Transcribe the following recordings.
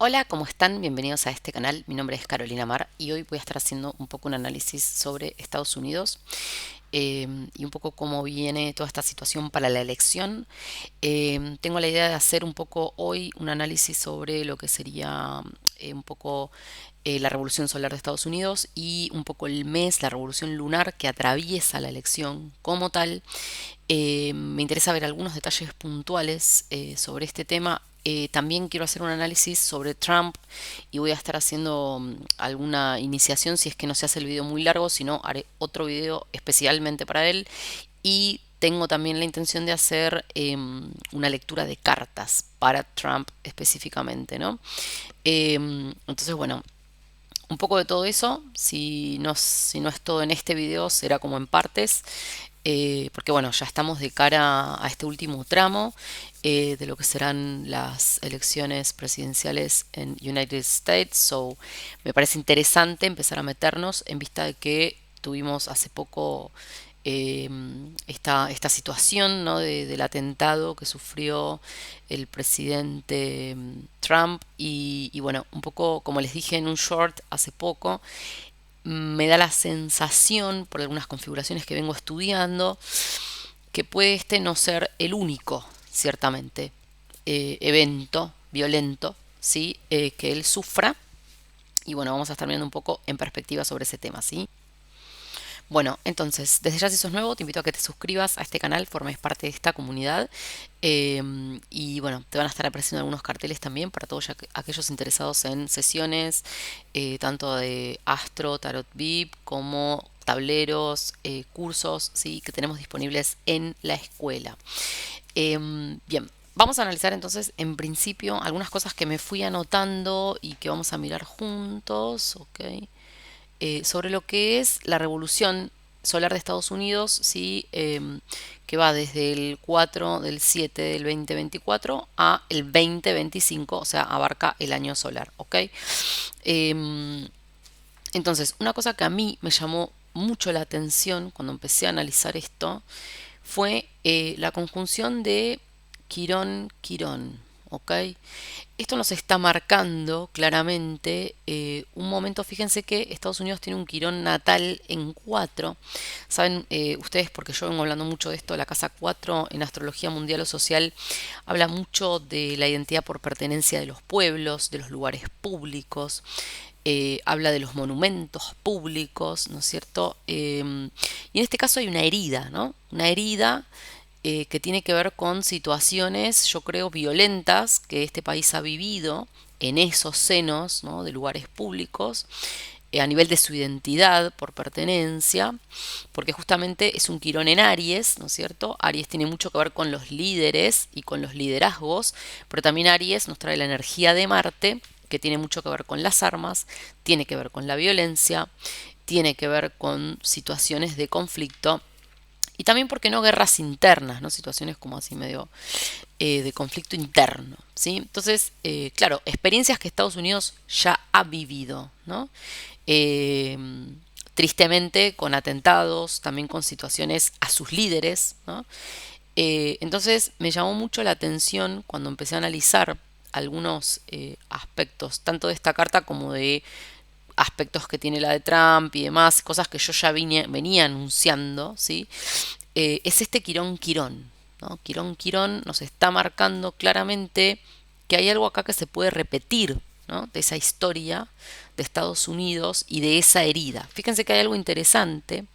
Hola, ¿cómo están? Bienvenidos a este canal. Mi nombre es Carolina Mar y hoy voy a estar haciendo un poco un análisis sobre Estados Unidos y un poco cómo viene toda esta situación para la elección. Tengo la idea de hacer un poco hoy un análisis sobre lo que sería un poco la revolución solar de Estados Unidos y un poco el mes, la revolución lunar que atraviesa la elección como tal. Me interesa ver algunos detalles puntuales sobre este tema. También quiero hacer un análisis sobre Trump y voy a estar haciendo alguna iniciación si es que no se hace el video muy largo, si no haré otro video especialmente para él. Y tengo también la intención de hacer una lectura de cartas para Trump específicamente, ¿no? Entonces, bueno, un poco de todo eso. Si no es todo en este video, será como en partes. Porque bueno, ya estamos de cara a este último tramo de lo que serán las elecciones presidenciales en United States. So, me parece interesante empezar a meternos en vista de que tuvimos hace poco eh, esta situación, ¿no? Del atentado que sufrió el presidente Trump y bueno, un poco como les dije en un short hace poco, me da la sensación, por algunas configuraciones que vengo estudiando, que puede este no ser el único, ciertamente, evento violento, ¿sí? Que él sufra. Y bueno, vamos a estar viendo un poco en perspectiva sobre ese tema, ¿sí? Bueno, entonces, desde ya si sos nuevo, te invito a que te suscribas a este canal, formes parte de esta comunidad. Y bueno, te van a estar apareciendo algunos carteles también para todos aquellos interesados en sesiones, tanto de Astro, Tarot VIP, como tableros, cursos, ¿sí? Que tenemos disponibles en la escuela. Bien, vamos a analizar entonces en principio algunas cosas que me fui anotando y que vamos a mirar juntos, ¿ok? Sobre lo que es la revolución solar de Estados Unidos, ¿sí? Que va desde el 4 del 7 del 2024 a el 2025, o sea, abarca el año solar, ¿ok? Eh, entonces, una cosa que a mí me llamó mucho la atención cuando empecé a analizar esto fue la conjunción de Quirón-Quirón, ¿ok? Esto nos está marcando claramente un momento. Fíjense que Estados Unidos tiene un Quirón natal en 4. Saben ustedes, porque yo vengo hablando mucho de esto, la casa 4 en astrología mundial o social habla mucho de la identidad por pertenencia de los pueblos, de los lugares públicos, habla de los monumentos públicos, ¿no es cierto? Y en este caso hay una herida, ¿no? Una herida que tiene que ver con situaciones, yo creo, violentas que este país ha vivido en esos senos, ¿no? De lugares públicos, a nivel de su identidad por pertenencia, porque justamente es un Quirón en Aries, ¿no es cierto? Aries tiene mucho que ver con los líderes y con los liderazgos, pero también Aries nos trae la energía de Marte, que tiene mucho que ver con las armas, tiene que ver con la violencia, tiene que ver con situaciones de conflicto y también, porque no, guerras internas, ¿no? Situaciones como así medio de conflicto interno, ¿sí? Entonces, claro, experiencias que Estados Unidos ya ha vivido, ¿no? Eh, Tristemente con atentados, también con situaciones a sus líderes, ¿no? Entonces me llamó mucho la atención cuando empecé a analizar algunos aspectos, tanto de esta carta como de aspectos que tiene la de Trump y demás, cosas que yo ya venía anunciando, ¿sí? Es este Quirón Quirón, ¿no? Quirón Quirón nos está marcando claramente que hay algo acá que se puede repetir, ¿no? De esa historia de Estados Unidos y de esa herida. Fíjense que hay algo interesante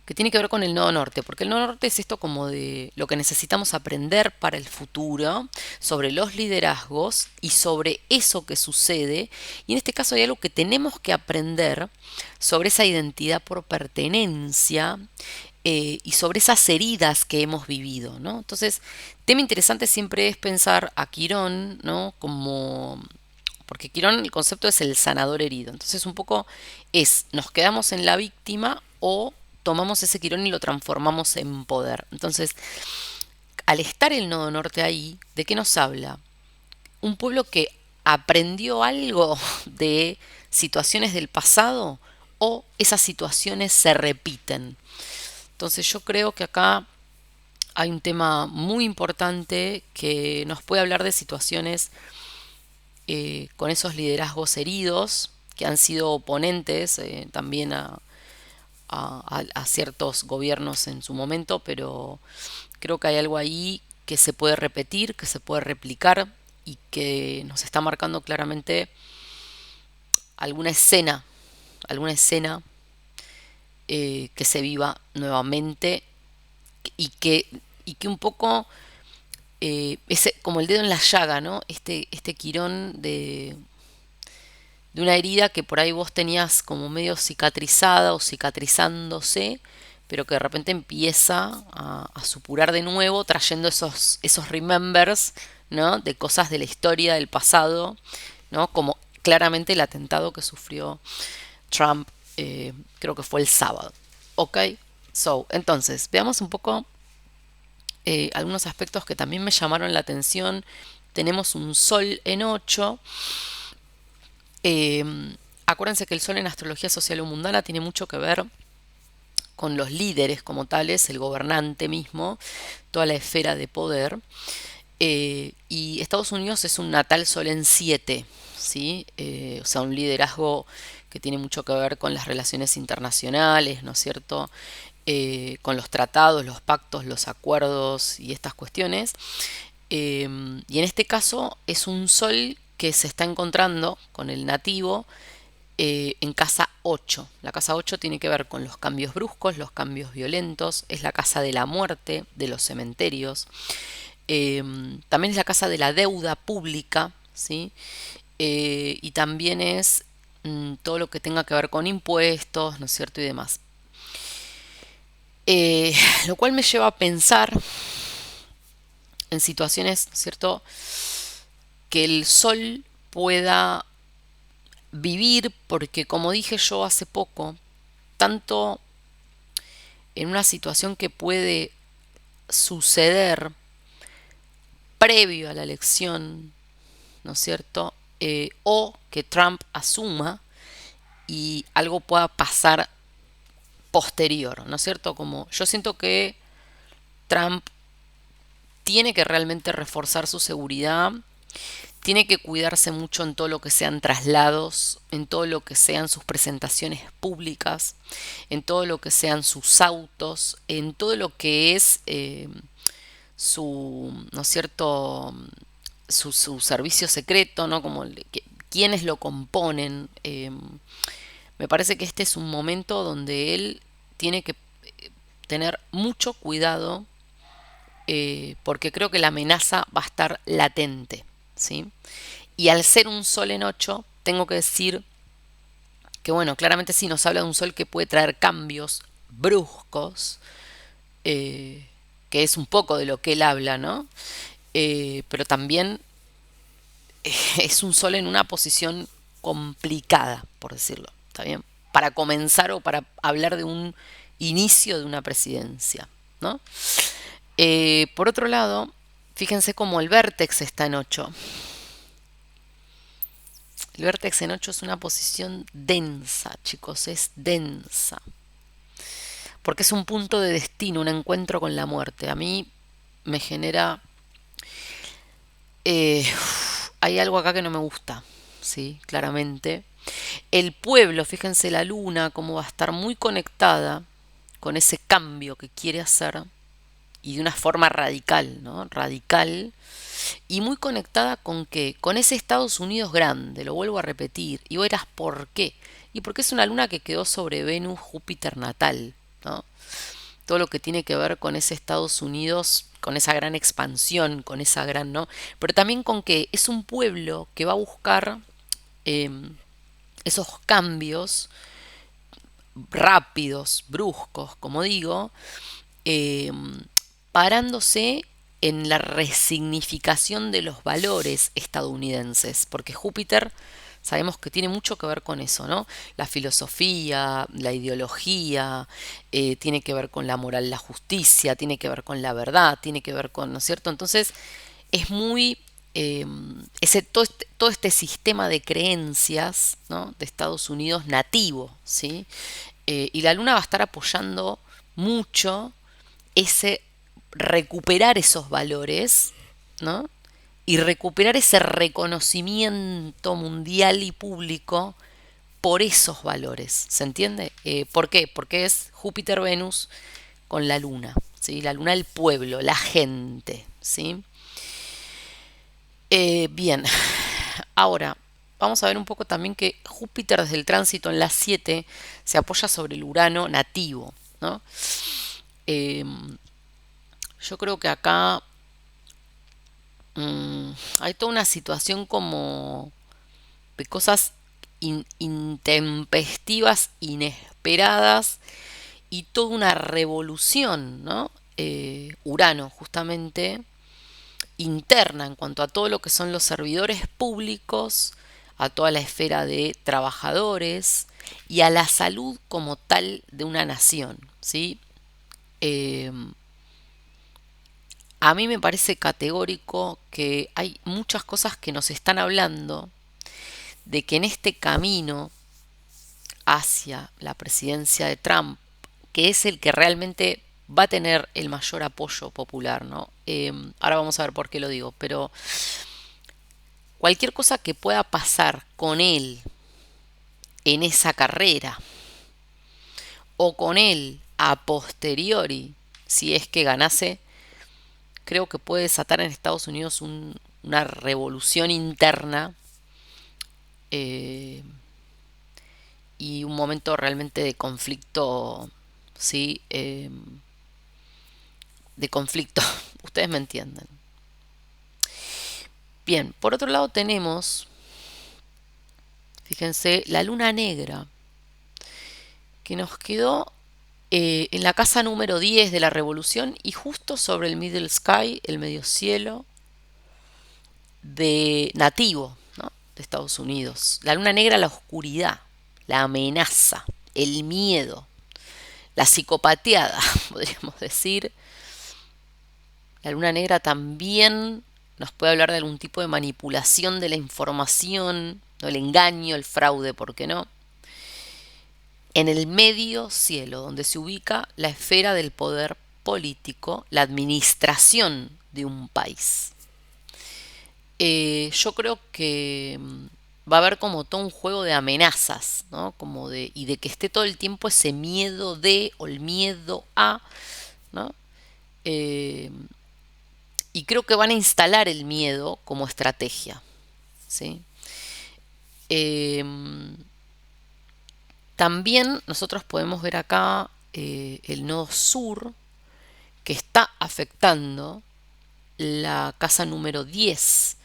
que tiene que ver con el nodo norte, porque el nodo norte es esto como de lo que necesitamos aprender para el futuro, sobre los liderazgos y sobre eso que sucede. Y en este caso hay algo que tenemos que aprender sobre esa identidad por pertenencia y sobre esas heridas que hemos vivido, ¿no? Entonces, tema interesante siempre es pensar a Quirón, ¿no? Como porque Quirón, el concepto es el sanador herido. Entonces, un poco es, nos quedamos en la víctima o tomamos ese Quirón y lo transformamos en poder. Entonces, al estar el nodo norte ahí, ¿de qué nos habla? Un pueblo que aprendió algo de situaciones del pasado o esas situaciones se repiten. Entonces, yo creo que acá hay un tema muy importante que nos puede hablar de situaciones con esos liderazgos heridos que han sido oponentes también a ciertos gobiernos en su momento, pero creo que hay algo ahí que se puede repetir, que se puede replicar y que nos está marcando claramente alguna escena, alguna escena que se viva nuevamente y que, y que un poco es como el dedo en la llaga, ¿no? Este quirón de una herida que por ahí vos tenías como medio cicatrizada o cicatrizándose, pero que de repente empieza a supurar de nuevo, trayendo esos remembers, ¿no? De cosas de la historia, del pasado, ¿no? Como claramente el atentado que sufrió Trump, creo que fue el sábado. Ok, entonces, veamos un poco algunos aspectos que también me llamaron la atención. Tenemos un sol en 8. Eh, Acuérdense que el sol en astrología social o mundana tiene mucho que ver con los líderes como tales, el gobernante mismo, toda la esfera de poder. Y Estados Unidos es un natal sol en 7, ¿sí? O sea, un liderazgo que tiene mucho que ver con las relaciones internacionales, ¿no es cierto? Con los tratados, los pactos, los acuerdos y estas cuestiones. Y en este caso es un sol que se está encontrando con el nativo en casa 8. La casa 8 tiene que ver con los cambios bruscos, los cambios violentos, es la casa de la muerte, de los cementerios, también es la casa de la deuda pública, ¿sí? Y también es todo lo que tenga que ver con impuestos, ¿no es cierto? Y demás. Lo cual me lleva a pensar en situaciones, ¿no es cierto?, que el sol pueda vivir, porque como dije yo hace poco, tanto en una situación que puede suceder previo a la elección, ¿no es cierto? O que Trump asuma y algo pueda pasar posterior, ¿no es cierto? Como yo siento que Trump tiene que realmente reforzar su seguridad, tiene que cuidarse mucho en todo lo que sean traslados, en todo lo que sean sus presentaciones públicas, en todo lo que sean sus autos, en todo lo que es ¿no es cierto?, su servicio secreto, ¿no? Como quienes lo componen. Me parece que este es un momento donde él tiene que tener mucho cuidado porque creo que la amenaza va a estar latente, ¿sí? Y al ser un sol en 8, tengo que decir que, bueno, claramente sí nos habla de un sol que puede traer cambios bruscos, que es un poco de lo que él habla, ¿no? Pero también es un sol en una posición complicada, por decirlo, ¿está bien? Para comenzar o para hablar de un inicio de una presidencia, ¿no? Por otro lado, fíjense cómo el vértex está en 8. El vértex en 8 es una posición densa, chicos, es densa. Porque es un punto de destino, un encuentro con la muerte. A mí me genera... eh, hay algo acá que no me gusta, ¿sí? Claramente. El pueblo, fíjense la luna, cómo va a estar muy conectada con ese cambio que quiere hacer y de una forma radical, ¿no? Radical y muy conectada con qué, con ese Estados Unidos grande, lo vuelvo a repetir, y vos dirás ¿por qué? Y porque es una luna que quedó sobre Venus, Júpiter natal, ¿no? Todo lo que tiene que ver con ese Estados Unidos, con esa gran expansión, con esa gran, ¿no? Pero también con que es un pueblo que va a buscar eh, esos cambios rápidos, bruscos, como digo, eh, parándose en la resignificación de los valores estadounidenses, porque Júpiter sabemos que tiene mucho que ver con eso, ¿no? La filosofía, la ideología, tiene que ver con la moral, la justicia, tiene que ver con la verdad, tiene que ver con, ¿no es cierto? Entonces es muy todo este sistema de creencias, ¿no?, de Estados Unidos nativo, ¿sí? Y la luna va a estar apoyando mucho ese recuperar esos valores, ¿no? y recuperar ese reconocimiento mundial y público por esos valores. ¿Se entiende? ¿Por qué? Porque es Júpiter-Venus con la luna. ¿Sí? La luna del pueblo, la gente. ¿Sí? Bien, ahora vamos a ver un poco también que Júpiter desde el tránsito en la 7 se apoya sobre el Urano nativo, ¿no? Eh, yo creo que acá hay toda una situación como de cosas intempestivas, inesperadas y toda una revolución, ¿no? Urano, justamente, interna en cuanto a todo lo que son los servidores públicos, a toda la esfera de trabajadores y a la salud como tal de una nación, ¿sí? Eh, a mí me parece categórico que hay muchas cosas que nos están hablando de que en este camino hacia la presidencia de Trump, que es el que realmente va a tener el mayor apoyo popular, ¿no? Ahora vamos a ver por qué lo digo, pero cualquier cosa que pueda pasar con él en esa carrera o con él a posteriori, si es que ganase, creo que puede desatar en Estados Unidos una revolución interna eh, y un momento realmente de conflicto, ¿sí? De conflicto, ustedes me entienden. Bien, por otro lado tenemos, fíjense, la luna negra, que nos quedó en la casa número 10 de la revolución y justo sobre el middle sky, el medio cielo de nativo, ¿no? De Estados Unidos. La luna negra, la oscuridad, la amenaza, el miedo, la psicopateada, podríamos decir. La luna negra también nos puede hablar de algún tipo de manipulación de la información, ¿no? El engaño, el fraude, ¿por qué no? En el medio cielo, donde se ubica la esfera del poder político, la administración de un país. Yo creo que va a haber como todo un juego de amenazas, ¿no? Como y de que esté todo el tiempo ese miedo de o el miedo a, ¿no? Eh, y creo que van a instalar el miedo como estrategia, ¿sí? Eh, También nosotros podemos ver acá el nodo sur que está afectando la casa número 10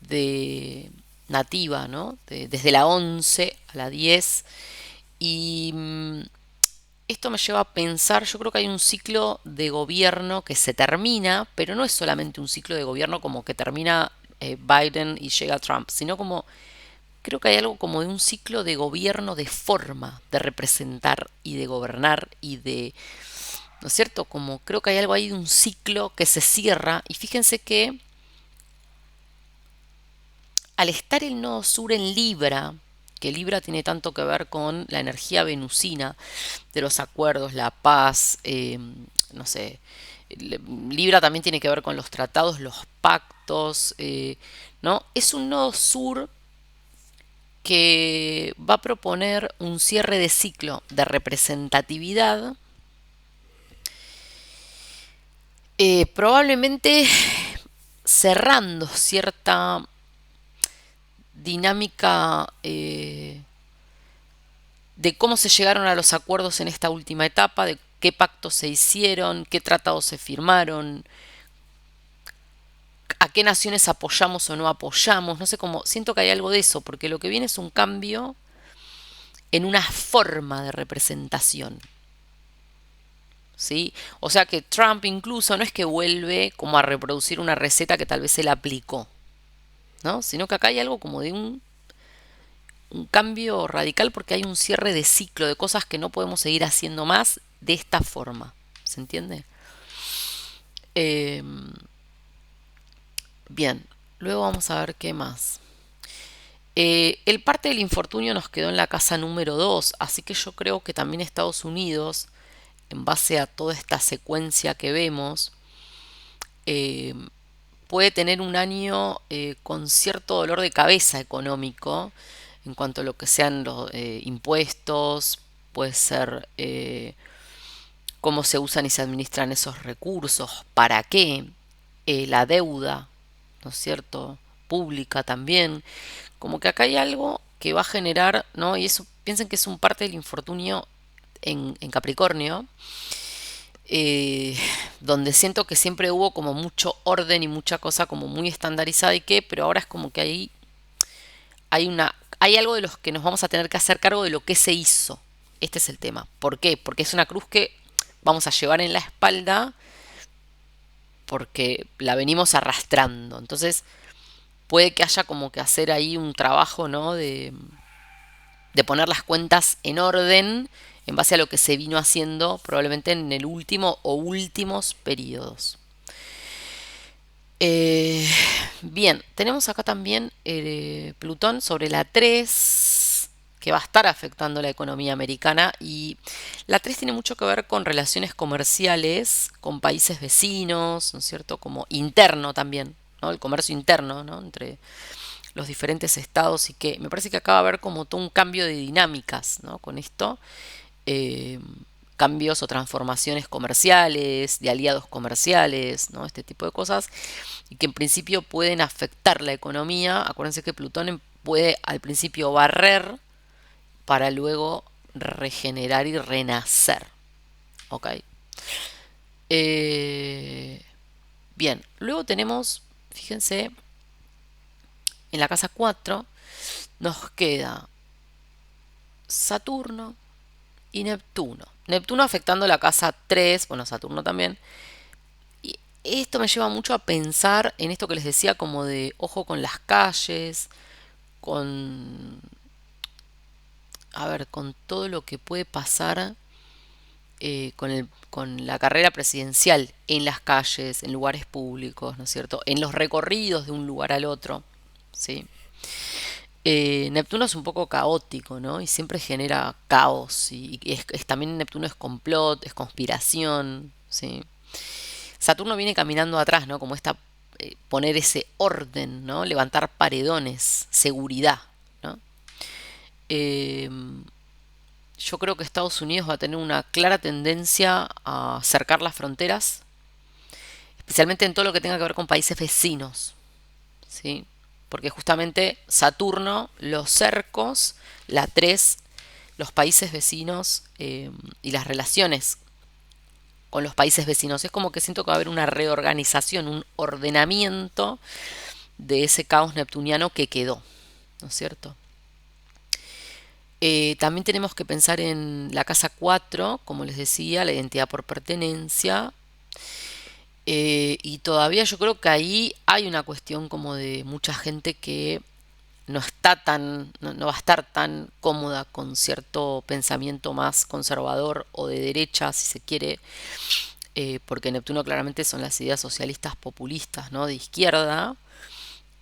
de nativa, ¿no? Desde la 11 a la 10. Y esto me lleva a pensar, yo creo que hay un ciclo de gobierno que se termina, pero no es solamente un ciclo de gobierno como que termina Biden y llega Trump, sino como creo que hay algo como de un ciclo de gobierno, de forma de representar y de gobernar y de, ¿no es cierto? Como creo que hay algo ahí de un ciclo que se cierra y fíjense que al estar el nodo sur en Libra, que Libra tiene tanto que ver con la energía venusina de los acuerdos, la paz, no sé, Libra también tiene que ver con los tratados, los pactos, ¿no? Es un nodo sur que va a proponer un cierre de ciclo de representatividad, probablemente cerrando cierta dinámica de cómo se llegaron a los acuerdos en esta última etapa, de qué pactos se hicieron, qué tratados se firmaron, a qué naciones apoyamos o no apoyamos, no sé cómo, siento que hay algo de eso, porque lo que viene es un cambio en una forma de representación. ¿Sí? O sea que Trump incluso no es que vuelve como a reproducir una receta que tal vez él aplicó, ¿no? Sino que acá hay algo como de un cambio radical porque hay un cierre de ciclo de cosas que no podemos seguir haciendo más de esta forma. ¿Se entiende? Eh, Bien, luego vamos a ver qué más. El parte del infortunio nos quedó en la casa número 2, así que yo creo que también Estados Unidos, en base a toda esta secuencia que vemos, eh, puede tener un año con cierto dolor de cabeza económico en cuanto a lo que sean los impuestos, puede ser cómo se usan y se administran esos recursos, para qué, la deuda, ¿no es cierto? Pública también. Como que acá hay algo que va a generar, ¿no? Y eso piensen que es un parte del infortunio en Capricornio, eh, donde siento que siempre hubo como mucho orden y mucha cosa como muy estandarizada y qué, pero ahora es como que hay algo de los que nos vamos a tener que hacer cargo de lo que se hizo. Este es el tema. ¿Por qué? Porque es una cruz que vamos a llevar en la espalda porque la venimos arrastrando. Entonces puede que haya como que hacer ahí un trabajo, ¿no? De poner las cuentas en orden en base a lo que se vino haciendo probablemente en el último o últimos periodos. Eh, Bien, tenemos acá también Plutón sobre la 3 que va a estar afectando la economía americana, y la 3 tiene mucho que ver con relaciones comerciales con países vecinos, ¿no es cierto? Como interno también, ¿no? El comercio interno, ¿no? Entre los diferentes estados, y que me parece que acaba de haber como todo un cambio de dinámicas, ¿no? Con esto, eh, cambios o transformaciones comerciales, de aliados comerciales, ¿no? Este tipo de cosas, y que en principio pueden afectar la economía. Acuérdense que Plutón puede al principio barrer para luego regenerar y renacer. ¿Ok? Eh, Bien, luego tenemos, fíjense, en la casa 4 nos queda Saturno y Neptuno. Neptuno afectando la casa 3, bueno, Saturno también. Y esto me lleva mucho a pensar en esto que les decía, como de ojo con las calles, con, a ver, con todo lo que puede pasar con la carrera presidencial en las calles, en lugares públicos, ¿no es cierto? En los recorridos de un lugar al otro, ¿sí? Neptuno es un poco caótico, ¿no? Y siempre genera caos. Y también Neptuno es complot, es conspiración, ¿sí? Saturno viene caminando atrás, ¿no? Como esta, poner ese orden, ¿no? Levantar paredones, seguridad, ¿no? Eh, yo creo que Estados Unidos va a tener una clara tendencia a cercar las fronteras, especialmente en todo lo que tenga que ver con países vecinos, ¿sí? Porque justamente Saturno, los cercos, la 3, los países vecinos, y las relaciones con los países vecinos. Es como que siento que va a haber una reorganización, un ordenamiento de ese caos neptuniano que quedó, ¿no es cierto? También tenemos que pensar en la casa 4, como les decía, la identidad por pertenencia. Y todavía yo creo que ahí hay una cuestión como de mucha gente que no va a estar tan cómoda con cierto pensamiento más conservador o de derecha, si se quiere, porque Neptuno claramente son las ideas socialistas populistas, ¿no? De izquierda,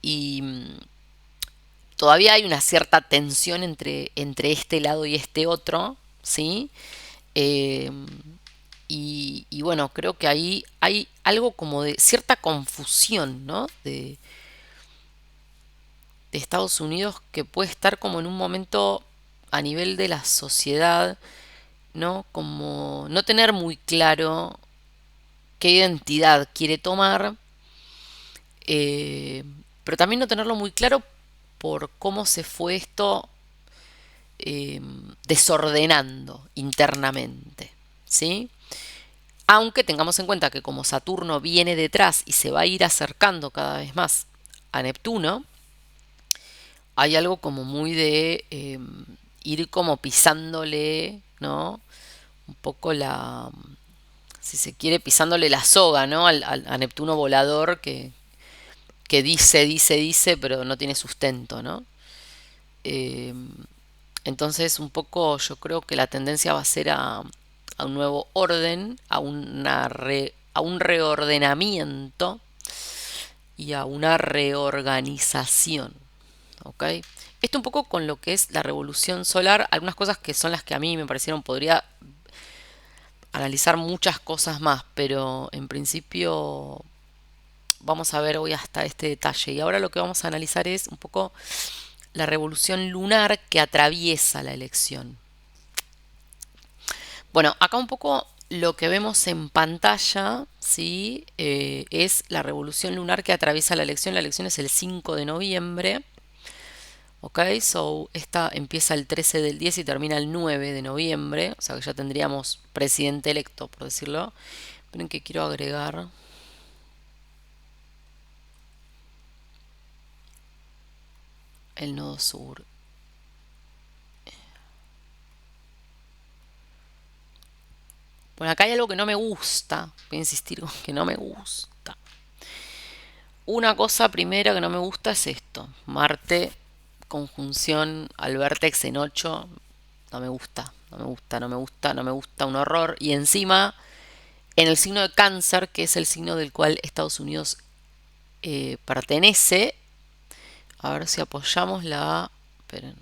y todavía hay una cierta tensión entre este lado y este otro, ¿sí? Eh, y bueno, creo que ahí hay algo como de cierta confusión, ¿no? De Estados Unidos, que puede estar como en un momento a nivel de la sociedad, ¿no? Como no tener muy claro qué identidad quiere tomar, eh, pero también no tenerlo muy claro por cómo se fue esto desordenando internamente, ¿sí? Aunque tengamos en cuenta que como Saturno viene detrás y se va a ir acercando cada vez más a Neptuno, hay algo como muy de ir como pisándole, ¿no? Un poco si se quiere, pisándole la soga, ¿no? A Neptuno volador que dice, pero no tiene sustento, ¿no? Eh, entonces, un poco yo creo que la tendencia va a ser a un nuevo orden, a un reordenamiento y a una reorganización. ¿Ok? Esto un poco con lo que es la revolución solar, algunas cosas que son las que a mí me parecieron, podría analizar muchas cosas más, pero en principio vamos a ver hoy hasta este detalle. Y ahora lo que vamos a analizar es un poco la revolución lunar que atraviesa la elección. Bueno, acá un poco lo que vemos en pantalla, ¿sí? Es la revolución lunar que atraviesa la elección. La elección es el 5 de noviembre. Ok, so esta empieza el 13 del 10 y termina el 9 de noviembre. O sea que ya tendríamos presidente electo, por decirlo. Esperen que quiero agregar el nodo sur. Bueno, acá hay algo que no me gusta. Voy a insistir con que no me gusta. Una cosa primera que no me gusta es esto. Marte, conjunción al vértex en 8. No me gusta, no me gusta, no me gusta, no me gusta, un horror. Y encima, en el signo de Cáncer, que es el signo del cual Estados Unidos pertenece. A ver si apoyamos la... Esperen.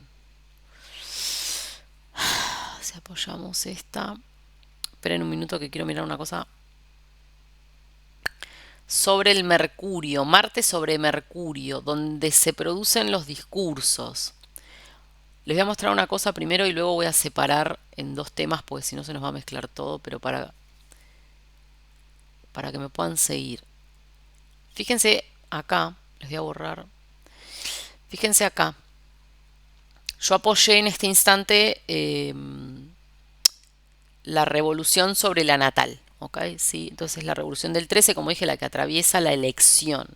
Si apoyamos esta... Esperen un minuto que quiero mirar una cosa. Sobre el Mercurio, Marte sobre Mercurio, donde se producen los discursos. Les voy a mostrar una cosa primero y luego voy a separar en dos temas, porque si no se nos va a mezclar todo, pero para que me puedan seguir. Fíjense acá, les voy a borrar. Fíjense acá. Yo apoyé en este instante la revolución sobre la natal. ¿Ok? ¿Sí? Entonces la revolución del 13, como dije, la que atraviesa la elección.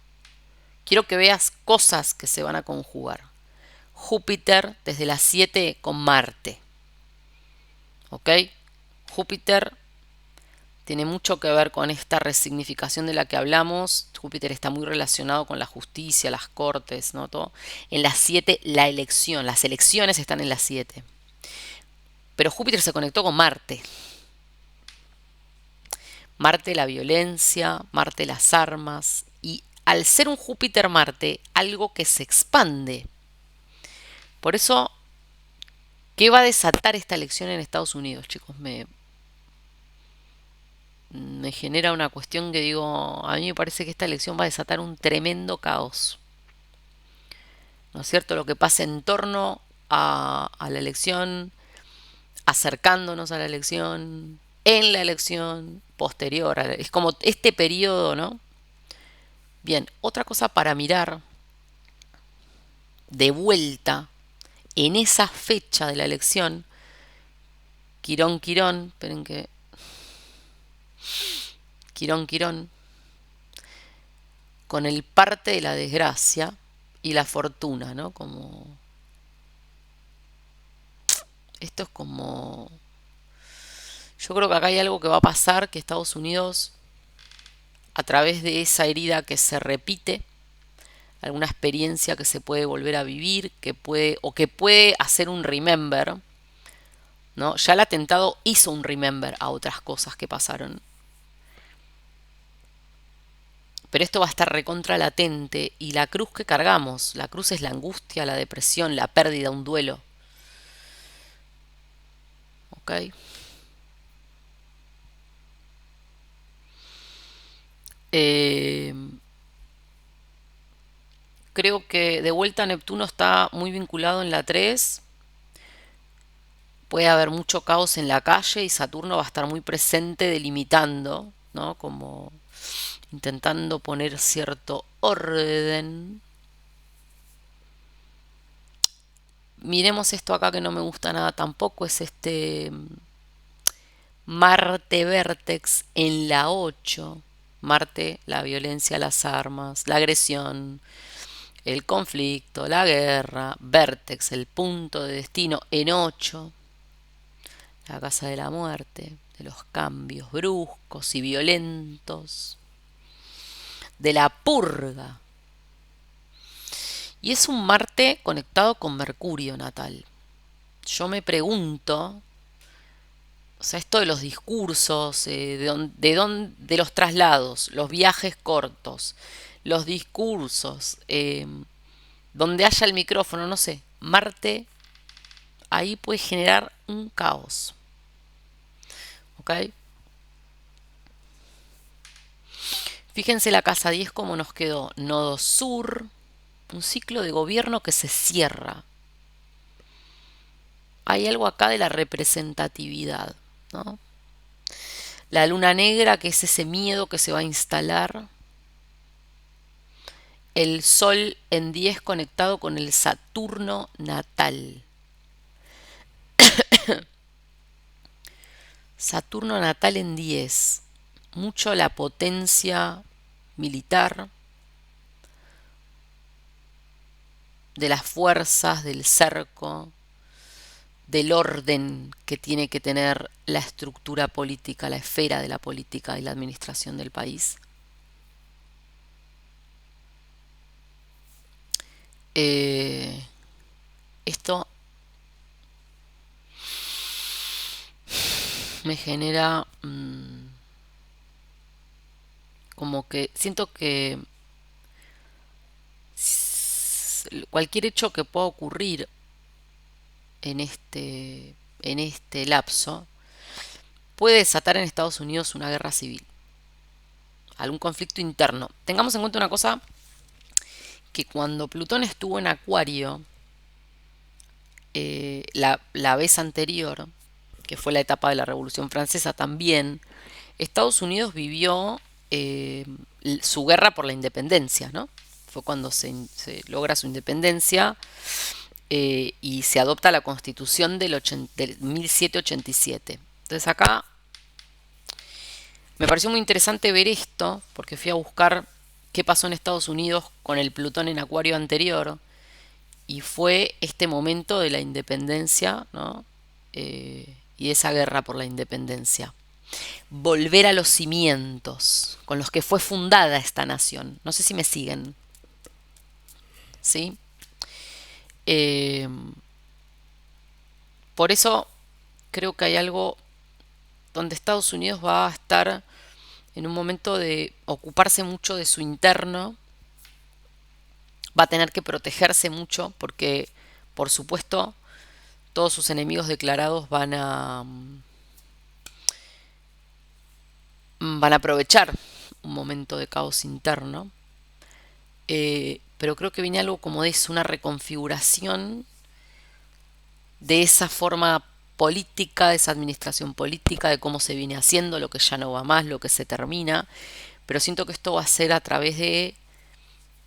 Quiero que veas cosas que se van a conjugar. Júpiter desde las 7 con Marte. ¿Ok? Júpiter tiene mucho que ver con esta resignificación de la que hablamos. Júpiter está muy relacionado con la justicia, las cortes, ¿no? Todo. En las 7, la elección. Las elecciones están en las 7. Pero Júpiter se conectó con Marte. Marte la violencia, Marte las armas. Y al ser un Júpiter-Marte, algo que se expande. Por eso, ¿qué va a desatar esta elección en Estados Unidos, chicos? Me genera una cuestión que digo, a mí me parece que esta elección va a desatar un tremendo caos. ¿No es cierto? Lo que pasa en torno a la elección, acercándonos a la elección, en la elección, posterior. Es como este periodo, ¿no? Bien, otra cosa para mirar de vuelta en esa fecha de la elección, Quirón, Quirón, esperen que... Quirón, Quirón, con el parte de la desgracia y la fortuna, ¿no? Como... Esto es como... Yo creo que acá hay algo que va a pasar, que Estados Unidos, a través de esa herida que se repite, alguna experiencia que se puede volver a vivir, que puede, o que puede hacer un remember, ¿no? Ya el atentado hizo un remember a otras cosas que pasaron. Pero esto va a estar recontra latente y la cruz que cargamos, la cruz es la angustia, la depresión, la pérdida, un duelo. ¿Ok? Eh, Creo que de vuelta Neptuno está muy vinculado en la 3. Puede haber mucho caos en la calle y Saturno va a estar muy presente delimitando, ¿no? Como intentando poner cierto orden. Miremos esto acá que no me gusta nada tampoco, es este Marte Vértex en la 8. Marte, la violencia, las armas, la agresión, el conflicto, la guerra. Vértex, el punto de destino en 8. La casa de la muerte, de los cambios bruscos y violentos, de la purga. Y es un Marte conectado con Mercurio natal. Yo me pregunto, o sea, esto de los discursos, de los traslados, los viajes cortos, los discursos, donde haya el micrófono, no sé, Marte ahí puede generar un caos. ¿Ok? Fíjense la casa 10 cómo nos quedó. Nodo sur, un ciclo de gobierno que se cierra. Hay algo acá de la representatividad, ¿no? La luna negra, que es ese miedo que se va a instalar. El sol en 10 conectado con el Saturno natal. Saturno natal en 10. Mucho la potencia militar, de las fuerzas, del cerco, del orden que tiene que tener la estructura política, la esfera de la política y la administración del país. Eh, Esto me genera como que siento que cualquier hecho que pueda ocurrir en este lapso puede desatar en Estados Unidos una guerra civil, algún conflicto interno. Tengamos en cuenta una cosa, que cuando Plutón estuvo en Acuario, la vez anterior, que fue la etapa de la Revolución Francesa también, Estados Unidos vivió eh, su guerra por la independencia, ¿no? Fue cuando se logra su independencia y se adopta la Constitución del 1787. Entonces acá me pareció muy interesante ver esto, porque fui a buscar qué pasó en Estados Unidos con el Plutón en Acuario anterior, y fue este momento de la independencia, ¿no? Y esa guerra por la independencia. Volver a los cimientos con los que fue fundada esta nación. No sé si me siguen, ¿sí? Eh, por eso creo que hay algo donde Estados Unidos va a estar en un momento de ocuparse mucho de su interno, va a tener que protegerse mucho porque, por supuesto, todos sus enemigos declarados van a aprovechar un momento de caos interno. Pero creo que viene algo como de eso, una reconfiguración de esa forma política, de esa administración política, de cómo se viene haciendo, lo que ya no va más, lo que se termina. Pero siento que esto va a ser a través de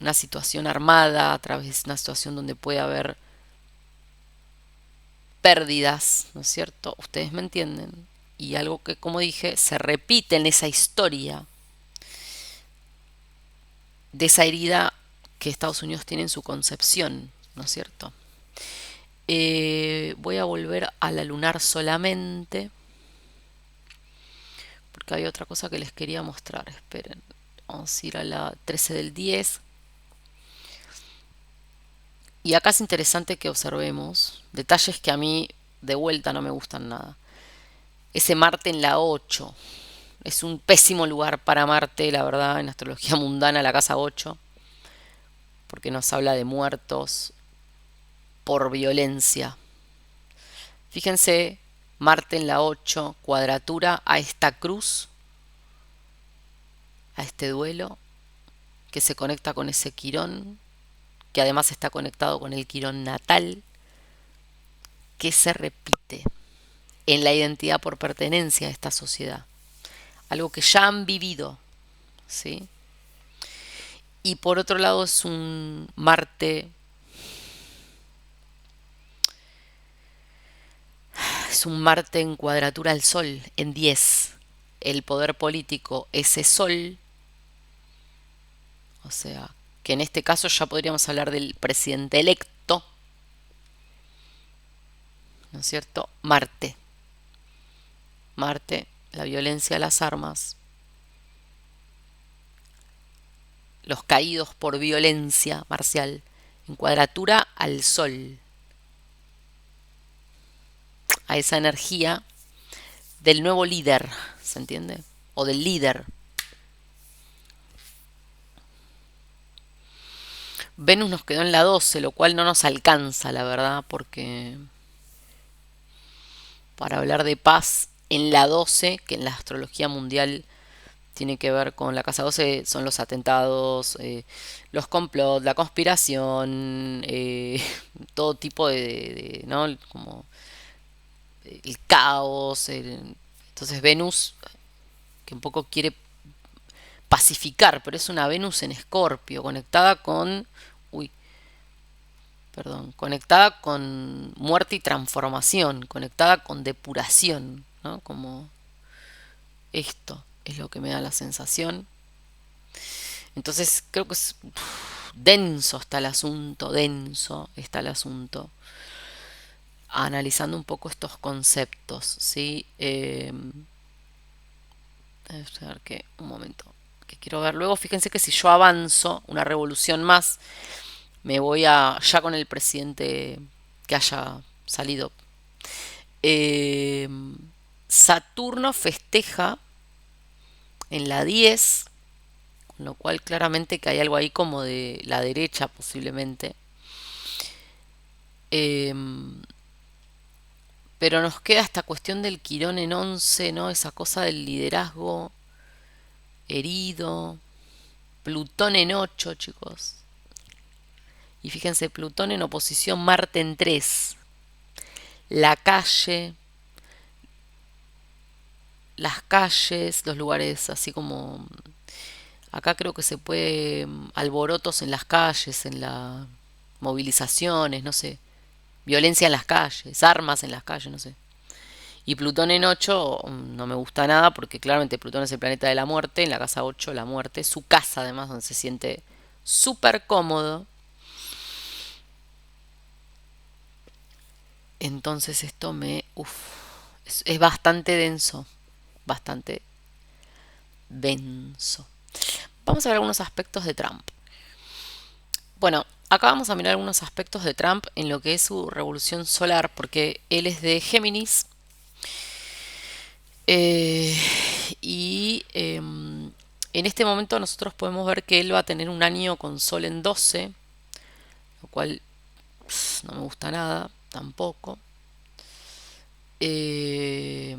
una situación armada, a través de una situación donde puede haber pérdidas, ¿no es cierto? Ustedes me entienden. Y algo que, como dije, se repite en esa historia de esa herida que Estados Unidos tiene en su concepción, ¿no es cierto? Voy a volver a la lunar solamente, porque hay otra cosa que les quería mostrar. Esperen, vamos a ir a la 13 del 10. Y acá es interesante que observemos detalles que a mí de vuelta no me gustan nada. Ese Marte en la 8. Es un pésimo lugar para Marte, la verdad, en astrología mundana, la casa 8, porque nos habla de muertos por violencia. Fíjense, Marte en la 8, cuadratura a esta cruz, a este duelo, que se conecta con ese quirón, que además está conectado con el quirón natal, que se repite en la identidad por pertenencia a esta sociedad. Algo que ya han vivido, ¿sí? Y por otro lado es un Marte, en cuadratura al Sol, en 10. El poder político, ese Sol, o sea, que en este caso ya podríamos hablar del presidente electo, ¿no es cierto? Marte. Marte, la violencia, las armas, los caídos por violencia marcial, en cuadratura al Sol, a esa energía del nuevo líder, ¿se entiende? O del líder. Venus nos quedó en la 12, lo cual no nos alcanza, la verdad, porque para hablar de paz en la 12, que en la astrología mundial tiene que ver con la casa 12, son los atentados, los complots, la conspiración, todo tipo ¿no? Como el caos. Entonces Venus, que un poco quiere pacificar, pero es una Venus en Escorpio, conectada con, uy, perdón, conectada con muerte y transformación, conectada con depuración, ¿no? Como esto es lo que me da la sensación. Entonces creo que es denso está el asunto, denso está el asunto. Analizando un poco estos conceptos, ¿sí? A ver que, un momento, que quiero ver. Luego, fíjense que si yo avanzo una revolución más, me voy a ya con el presidente que haya salido. Eh, Saturno festeja en la 10, con lo cual claramente que hay algo ahí como de la derecha posiblemente. Eh, pero nos queda esta cuestión del Quirón en 11, ¿no? Esa cosa del liderazgo herido. Plutón en 8, chicos. Y fíjense, Plutón en oposición, Marte en 3. La calle, las calles, los lugares así como... Acá creo que se puede... Alborotos en las calles, en las movilizaciones, no sé. Violencia en las calles, armas en las calles, no sé. Y Plutón en 8 no me gusta nada porque claramente Plutón es el planeta de la muerte, en la casa 8 la muerte, su casa además donde se siente súper cómodo. Entonces esto me... Uf, es bastante denso, bastante denso. Vamos a ver algunos aspectos de Trump. Bueno, acá vamos a mirar algunos aspectos de Trump en lo que es su revolución solar, porque él es de Géminis. eh, y en este momento nosotros podemos ver que él va a tener un año con Sol en 12, lo cual no me gusta nada, tampoco. Eh,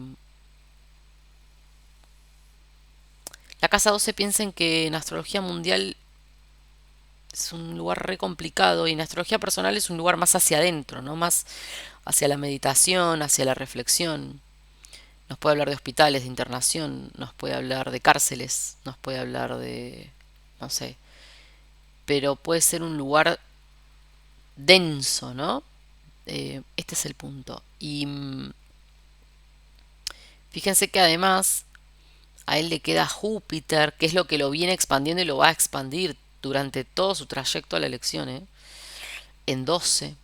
la casa 12, piensen que en astrología mundial es un lugar re complicado y en astrología personal es un lugar más hacia adentro, ¿no? Más hacia la meditación, hacia la reflexión. Nos puede hablar de hospitales, de internación, nos puede hablar de cárceles, nos puede hablar de, no sé, pero puede ser un lugar denso, ¿no? Este es el punto. Y fíjense que además a él le queda Júpiter, que es lo que lo viene expandiendo y lo va a expandir durante todo su trayecto a la elección, ¿eh? En 12.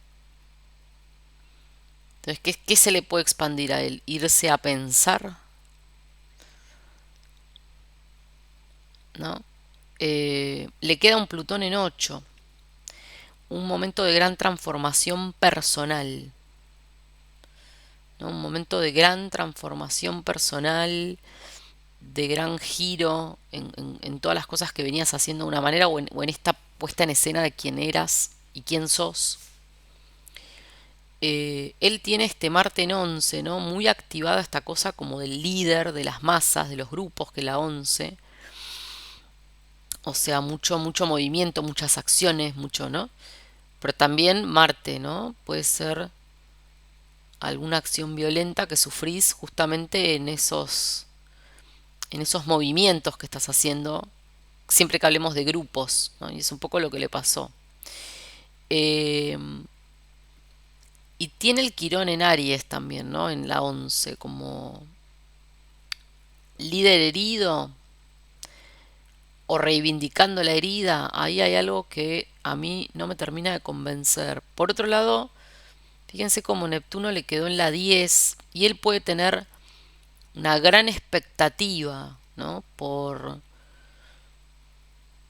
Entonces, ¿qué se le puede expandir a él? Irse a pensar, ¿no? Le queda un Plutón en 8, un momento de gran transformación personal, ¿no? Un momento de gran transformación personal, de gran giro en todas las cosas que venías haciendo de una manera o en esta puesta en escena de quién eras y quién sos. Él tiene este Marte en 11, ¿no? Muy activada esta cosa como del líder de las masas, de los grupos, que la 11. O sea, mucho, mucho movimiento, muchas acciones, mucho, ¿no? Pero también Marte, ¿no? Puede ser alguna acción violenta que sufrís justamente en esos movimientos que estás haciendo, siempre que hablemos de grupos, ¿no? Y es un poco lo que le pasó. Eh, y tiene el Quirón en Aries también, ¿no? En la 11 como líder herido o reivindicando la herida. Ahí hay algo que a mí no me termina de convencer. Por otro lado, fíjense cómo Neptuno le quedó en la 10 y él puede tener una gran expectativa, ¿no?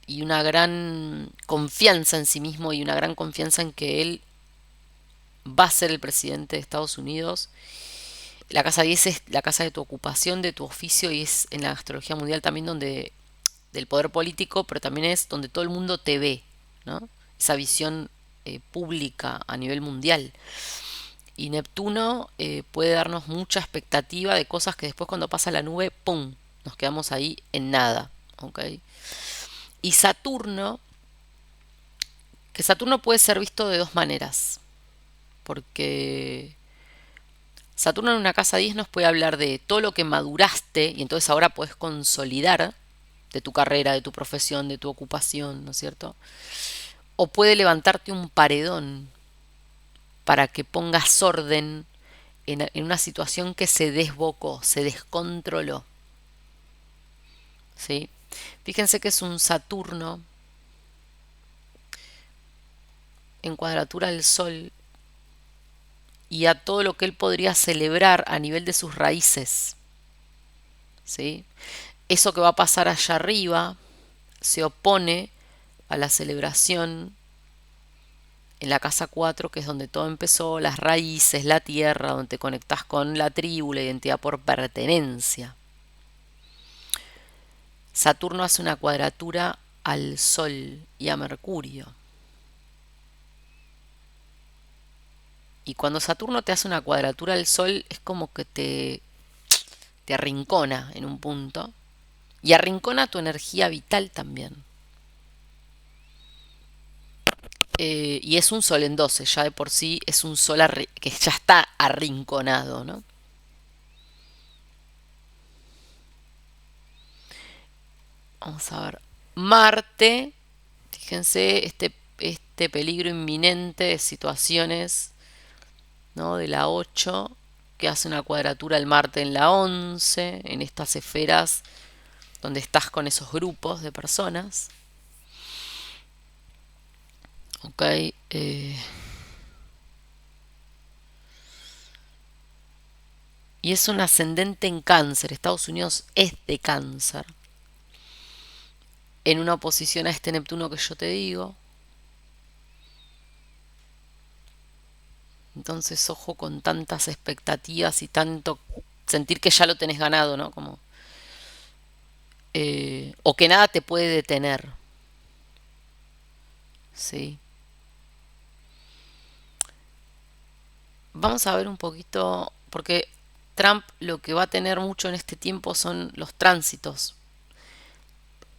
Y una gran confianza en sí mismo y una gran confianza en que él va a ser el presidente de Estados Unidos. La casa 10 es la casa de tu ocupación, de tu oficio, y es en la astrología mundial también donde del poder político, pero también es donde todo el mundo te ve, ¿no? Esa visión pública a nivel mundial. Y Neptuno puede darnos mucha expectativa de cosas que después cuando pasa la nube, ¡pum! nos quedamos ahí en nada, ¿ok? Y Saturno, que Saturno puede ser visto de dos maneras, porque Saturno en una casa 10 nos puede hablar de todo lo que maduraste y entonces ahora puedes consolidar de tu carrera, de tu profesión, de tu ocupación, ¿no es cierto? O puede levantarte un paredón para que pongas orden en una situación que se desbocó, se descontroló, ¿sí? Fíjense que es un Saturno en cuadratura al Sol y a todo lo que él podría celebrar a nivel de sus raíces, ¿sí? Eso que va a pasar allá arriba se opone a la celebración en la casa 4, que es donde todo empezó, las raíces, la tierra, donde te conectás con la tribu, la identidad por pertenencia. Saturno hace una cuadratura al Sol y a Mercurio. Y cuando Saturno te hace una cuadratura al Sol, es como que te arrincona en un punto. Y arrincona tu energía vital también. Y es un Sol en 12, ya de por sí es un Sol que ya está arrinconado, ¿no? Vamos a ver. Marte, fíjense, este peligro inminente de situaciones, ¿no? De la 8 que hace una cuadratura al Marte en la 11 en estas esferas donde estás con esos grupos de personas. Ok. Y es un ascendente en Cáncer. Estados Unidos es de Cáncer. En una oposición a este Neptuno que yo te digo. Entonces, ojo con tantas expectativas y tanto sentir que ya lo tenés ganado, ¿no? Como, o que nada te puede detener. ¿Sí? Vamos a ver un poquito, porque Trump lo que va a tener mucho en este tiempo son los tránsitos,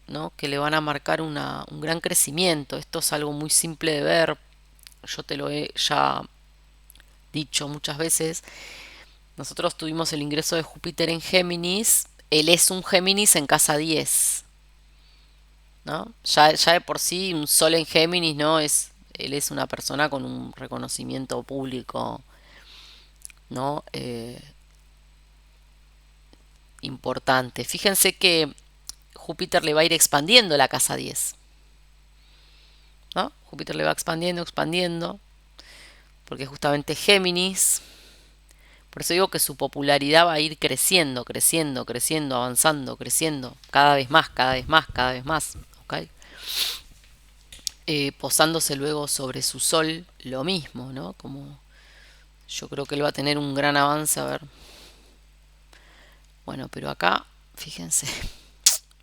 ¿no? Que le van a marcar un gran crecimiento. Esto es algo muy simple de ver. Yo te lo he ya dicho muchas veces. Nosotros tuvimos el ingreso de Júpiter en Géminis. Él es un Géminis en casa 10, ¿no? Ya de por sí un Sol en Géminis, ¿no? Él es una persona con un reconocimiento público, ¿no? Importante. Fíjense que Júpiter le va a ir expandiendo la casa 10, ¿no? Júpiter le va expandiendo, expandiendo, porque justamente Géminis, por eso digo que su popularidad va a ir creciendo, creciendo, creciendo, avanzando, creciendo, cada vez más, cada vez más, cada vez más, ¿ok? Posándose luego sobre su sol, lo mismo, ¿no? Como yo creo que él va a tener un gran avance, a ver. Bueno, pero acá, fíjense,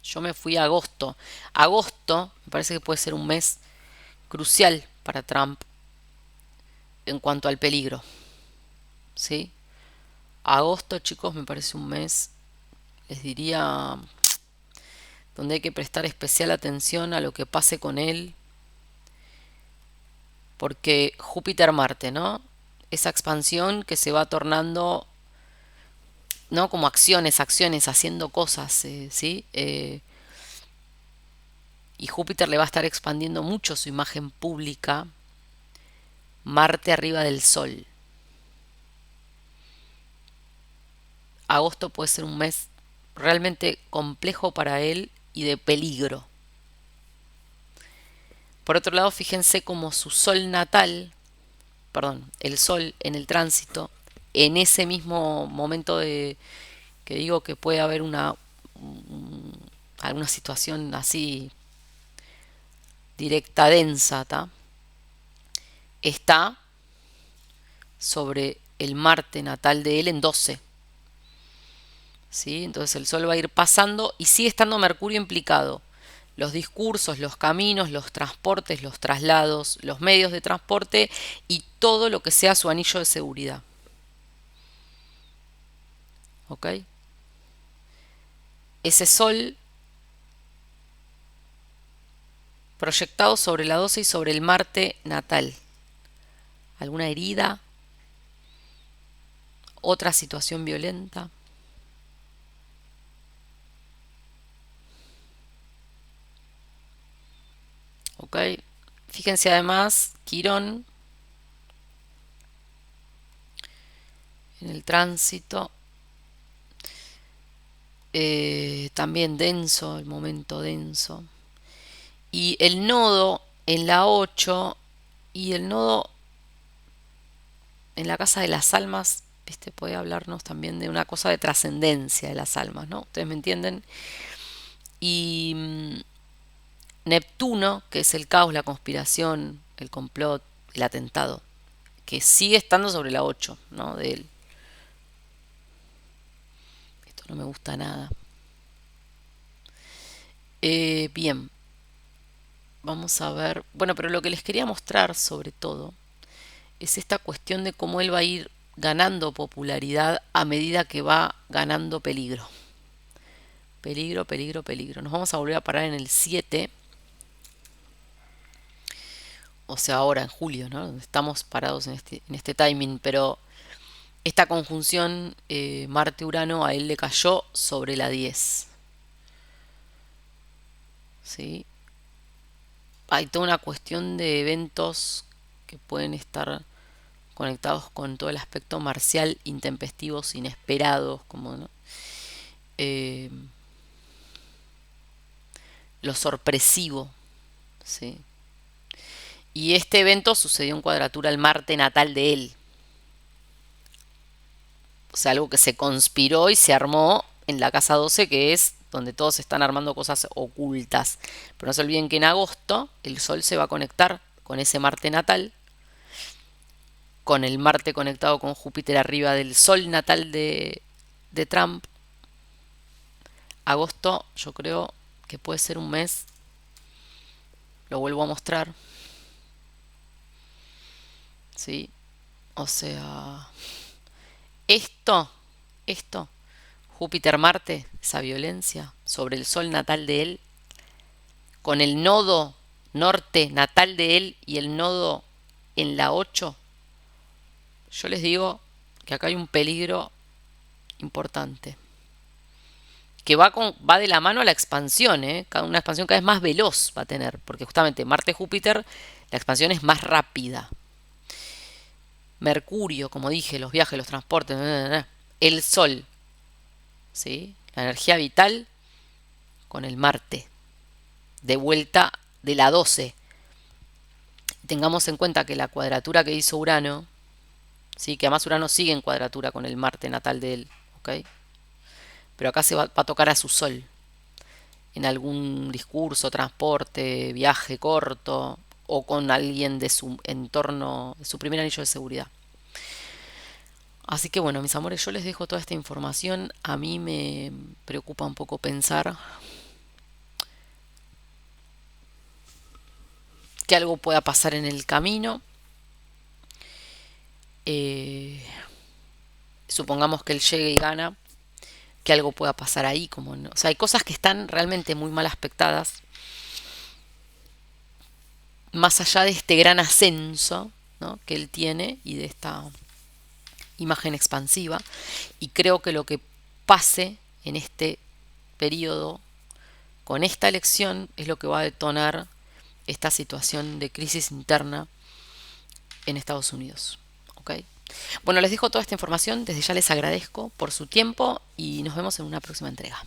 yo me fui a agosto. Agosto me parece que puede ser un mes crucial para Trump en cuanto al peligro, ¿sí? Agosto, chicos, me parece un mes, les diría, donde hay que prestar especial atención a lo que pase con él, porque Júpiter-Marte, ¿no? Esa expansión que se va tornando, ¿no? Como acciones, acciones, haciendo cosas, ¿sí? Y Júpiter le va a estar expandiendo mucho su imagen pública, Marte arriba del Sol. Agosto puede ser un mes realmente complejo para él y de peligro. Por otro lado, fíjense como su sol natal, perdón, el sol en el tránsito, en ese mismo momento de que digo que puede haber alguna situación así directa, densa, ¿tá? Está sobre el Marte natal de él en 12. ¿Sí? Entonces el Sol va a ir pasando y sigue estando Mercurio implicado. Los discursos, los caminos, los transportes, los traslados, los medios de transporte y todo lo que sea su anillo de seguridad. ¿Ok? ese sol proyectado sobre la 12 y sobre el Marte natal. ¿Alguna herida? ¿Otra situación violenta? ¿Ok? Fíjense además, Quirón en el tránsito, también denso, el momento denso. Y el nodo en la 8 y el nodo en la casa de las almas, ¿viste? Puede hablarnos también de una cosa de trascendencia de las almas, ¿no? ¿Ustedes me entienden? Y Neptuno, que es el caos, la conspiración, el complot, el atentado, que sigue estando sobre la 8, ¿no? De él. Esto no me gusta nada. Bien, vamos a ver. Bueno, pero lo que les quería mostrar sobre todo es esta cuestión de cómo él va a ir ganando popularidad a medida que va ganando peligro. Peligro, peligro, peligro. Nos vamos a volver a parar en el 7, o sea, ahora en julio, ¿no? Estamos parados en este timing, pero esta conjunción Marte-Urano a él le cayó sobre la 10. ¿Sí? Hay toda una cuestión de eventos que pueden estar conectados con todo el aspecto marcial, intempestivos, inesperados, como ¿no? Eh, lo sorpresivo, ¿sí? Y este evento sucedió en cuadratura al Marte natal de él. O sea, algo que se conspiró y se armó en la casa 12, que es donde todos están armando cosas ocultas. Pero no se olviden que en agosto el Sol se va a conectar con ese Marte natal, con el Marte conectado con Júpiter arriba del Sol natal de Trump. Agosto yo creo que puede ser un mes, lo vuelvo a mostrar, ¿sí? O sea, esto, esto, Júpiter-Marte, esa violencia sobre el Sol natal de él, con el nodo norte natal de él y el nodo en la 8, yo les digo que acá hay un peligro importante. Que va de la mano a la expansión, ¿eh? Una expansión cada vez más veloz va a tener, porque justamente Marte-Júpiter, la expansión es más rápida. Mercurio, como dije, los viajes, los transportes, el Sol, ¿sí? La energía vital con el Marte, de vuelta de la 12. Tengamos en cuenta que la cuadratura que hizo Urano, ¿sí? Que además Urano sigue en cuadratura con el Marte natal de él, ¿ok? Pero acá se va a tocar a su Sol, en algún discurso, transporte, viaje corto o con alguien de su entorno, de su primer anillo de seguridad. Así que bueno, mis amores, yo les dejo toda esta información. A mí me preocupa un poco pensar que algo pueda pasar en el camino. Eh, Supongamos que él llegue y gana, que algo pueda pasar ahí. Como no. O sea, hay cosas que están realmente muy mal aspectadas. Más allá de este gran ascenso, ¿no? Que él tiene y de esta imagen expansiva. Y creo que lo que pase en este periodo con esta elección es lo que va a detonar esta situación de crisis interna en Estados Unidos. ¿Ok? Bueno, les dejo toda esta información. Desde ya les agradezco por su tiempo y nos vemos en una próxima entrega.